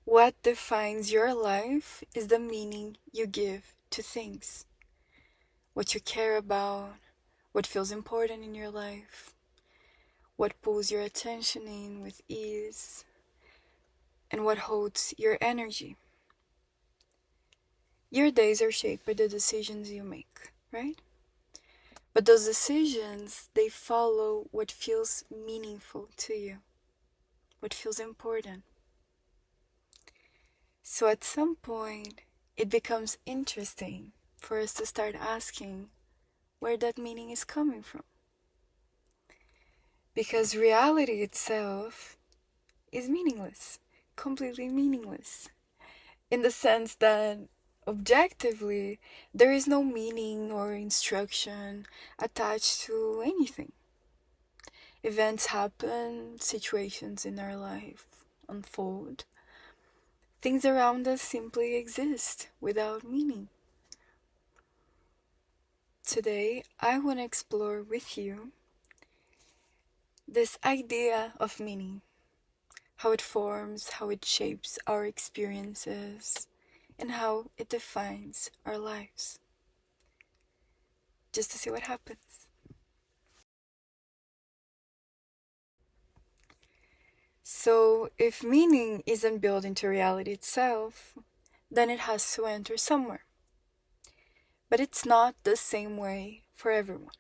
What defines your life is the meaning you give to things, what you care about, what feels important in your life, what pulls your attention in with ease, and what holds your energy. Your days are shaped by the decisions you make, right? But those decisions, they follow what feels meaningful to you, what feels important. So at some point, it becomes interesting for us to start asking where that meaning is coming from. Because reality itself is meaningless, completely meaningless, in the sense that objectively, there is no meaning or instruction attached to anything. Events happen, situations in our life unfold. Things around us simply exist without meaning. Today, I want to explore with you this idea of meaning, how it forms, how it shapes our experiences, and how it defines our lives. Just to see what happens. So, if meaning isn't built into reality itself, then it has to enter somewhere. But it's not the same way for everyone.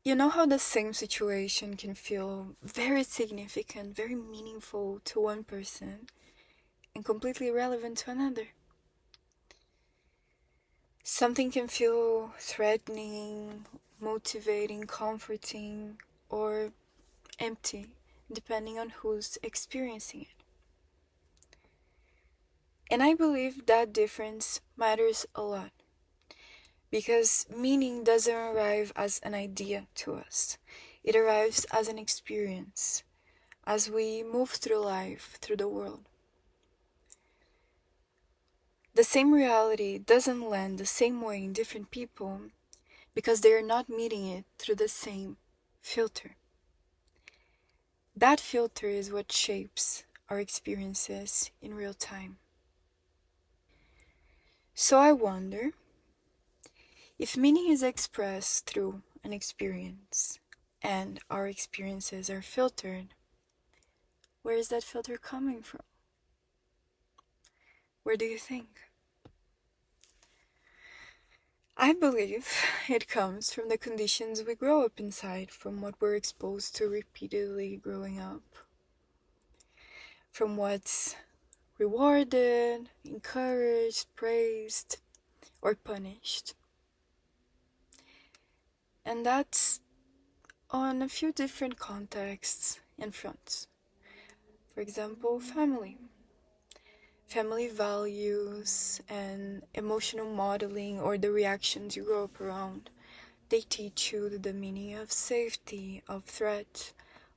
You know how the same situation can feel very significant, very meaningful to one person, and completely irrelevant to another? Something can feel threatening, motivating, comforting, or empty, depending on who's experiencing it. And I believe that difference matters a lot, because meaning doesn't arrive as an idea to us. It arrives as an experience, as we move through life, through the world. The same reality doesn't land the same way in different people because they are not meeting it through the same filter. That filter is what shapes our experiences in real time. So I wonder, if meaning is expressed through an experience and our experiences are filtered, where is that filter coming from? Where do you think? I believe it comes from the conditions we grow up inside, from what we're exposed to repeatedly growing up, from what's rewarded, encouraged, praised, or punished. And that's on a few different contexts and fronts. For example, family. Family values and emotional modeling, or the reactions you grow up around, they teach you the meaning of safety, of threat,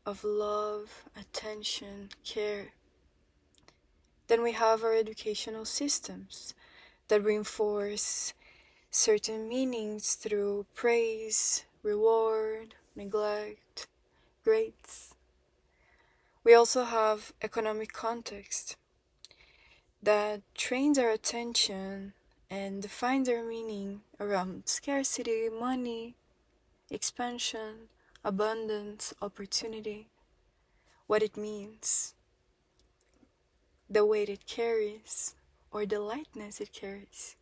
of love, attention, care. Then we have our educational systems that reinforce certain meanings through praise, reward, neglect, grades. We also have economic context that trains our attention and defines our meaning around scarcity, money, expansion, abundance, opportunity, what it means, the weight it carries, or the lightness it carries.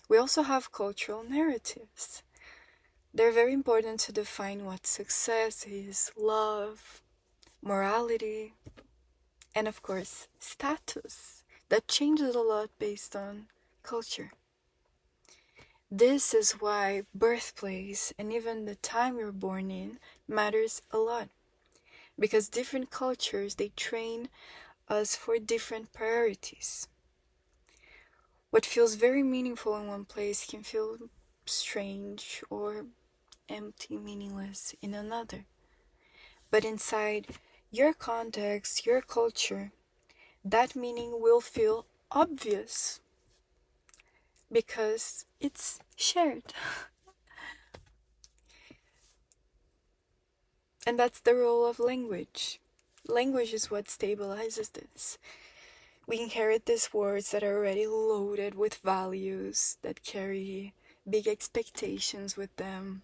We also have cultural narratives. They're very important to define what success is, love, morality, and of course, status. That changes a lot based on culture. This is why birthplace and even the time you're born in matters a lot. Because different cultures, they train us for different priorities. What feels very meaningful in one place can feel strange or empty, meaningless in another. But inside your context, your culture, that meaning will feel obvious because it's shared. And that's the role of language. Language is what stabilizes this. We inherit these words that are already loaded with values that carry big expectations with them.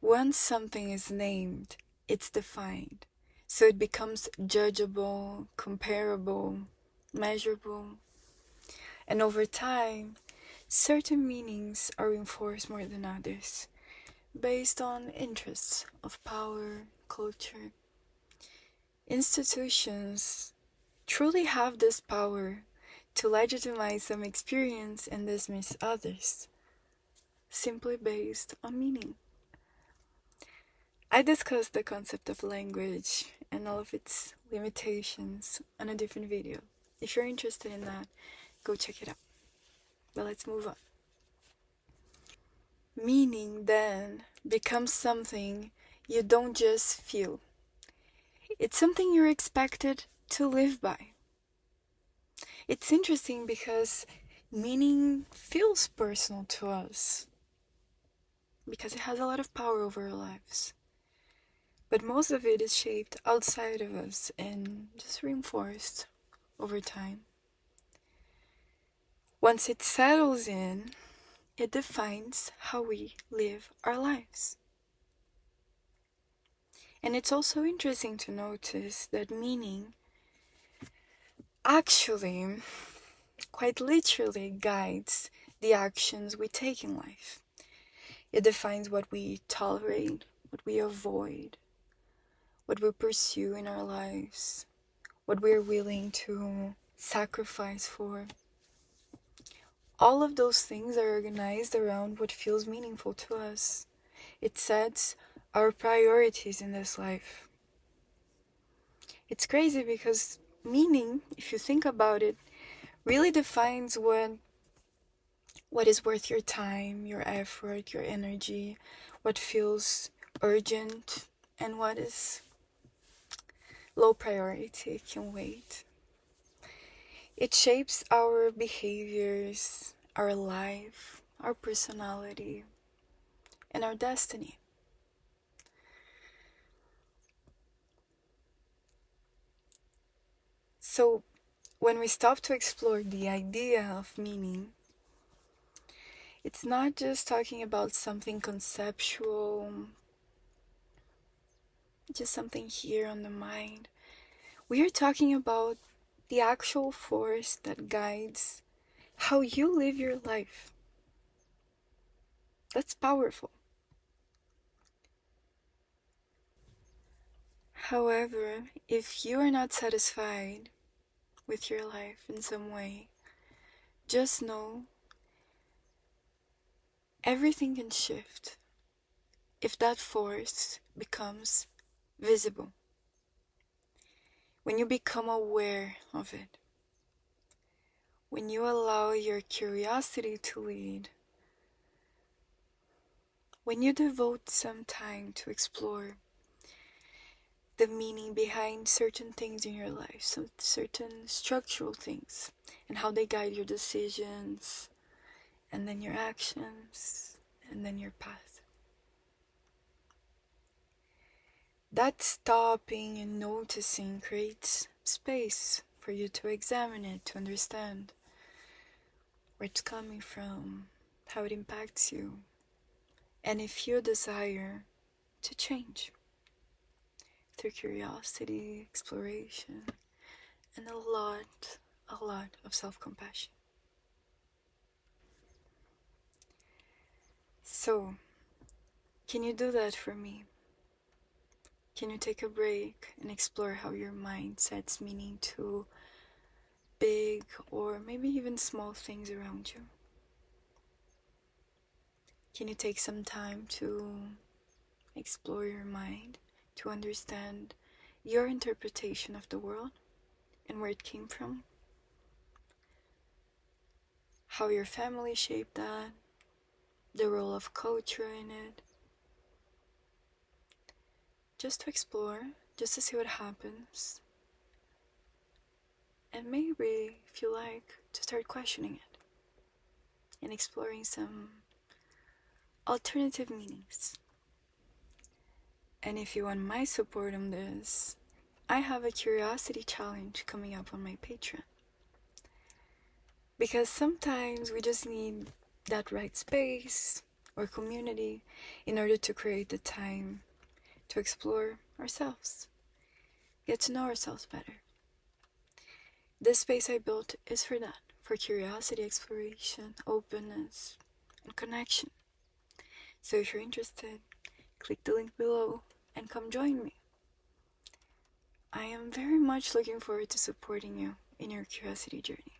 Once something is named, it's defined. So it becomes judgeable, comparable, measurable. And over time, certain meanings are reinforced more than others, based on interests of power, culture. Institutions truly have this power to legitimize some experience and dismiss others, simply based on meaning. I discussed the concept of language and all of its limitations on a different video. If you're interested in that, go check it out. But let's move on. Meaning then becomes something you don't just feel. It's something you're expected to live by. It's interesting because meaning feels personal to us, because it has a lot of power over our lives. But most of it is shaped outside of us and just reinforced over time. Once it settles in, it defines how we live our lives. And it's also interesting to notice that meaning actually, quite literally, guides the actions we take in life. It defines what we tolerate, what we avoid, what we pursue in our lives, what we're willing to sacrifice for. All of those things are organized around what feels meaningful to us. It sets our priorities in this life. It's crazy because meaning, if you think about it, really defines what is worth your time, your effort, your energy, what feels urgent, and what is low priority, can wait. It shapes our behaviors, our life, our personality, and our destiny. So, when we stop to explore the idea of meaning, it's not just talking about something conceptual, just something here on the mind. We are talking about the actual force that guides how you live your life. That's powerful. However, if you are not satisfied with your life in some way, just know everything can shift if that force becomes visible. When you become aware of it, when you allow your curiosity to lead, when you devote some time to explore the meaning behind certain things in your life, some certain structural things, and how they guide your decisions, and then your actions, and then your path. That stopping and noticing creates space for you to examine it, to understand where it's coming from, how it impacts you, and if you desire to change through curiosity, exploration, and a lot of self-compassion. So, can you do that for me? Can you take a break and explore how your mind sets meaning to big or maybe even small things around you? Can you take some time to explore your mind, to understand your interpretation of the world and where it came from? How your family shaped that, the role of culture in it. Just to explore, just to see what happens. And maybe, if you like, to start questioning it and exploring some alternative meanings. And if you want my support on this, I have a curiosity challenge coming up on my Patreon. Because sometimes we just need that right space or community in order to create the time to explore ourselves, get to know ourselves better. This space I built is for that, for curiosity, exploration, openness, and connection. So if you're interested, click the link below and come join me. I am very much looking forward to supporting you in your curiosity journey.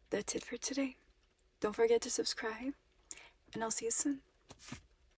That's it for today. Don't forget to subscribe, and I'll see you soon.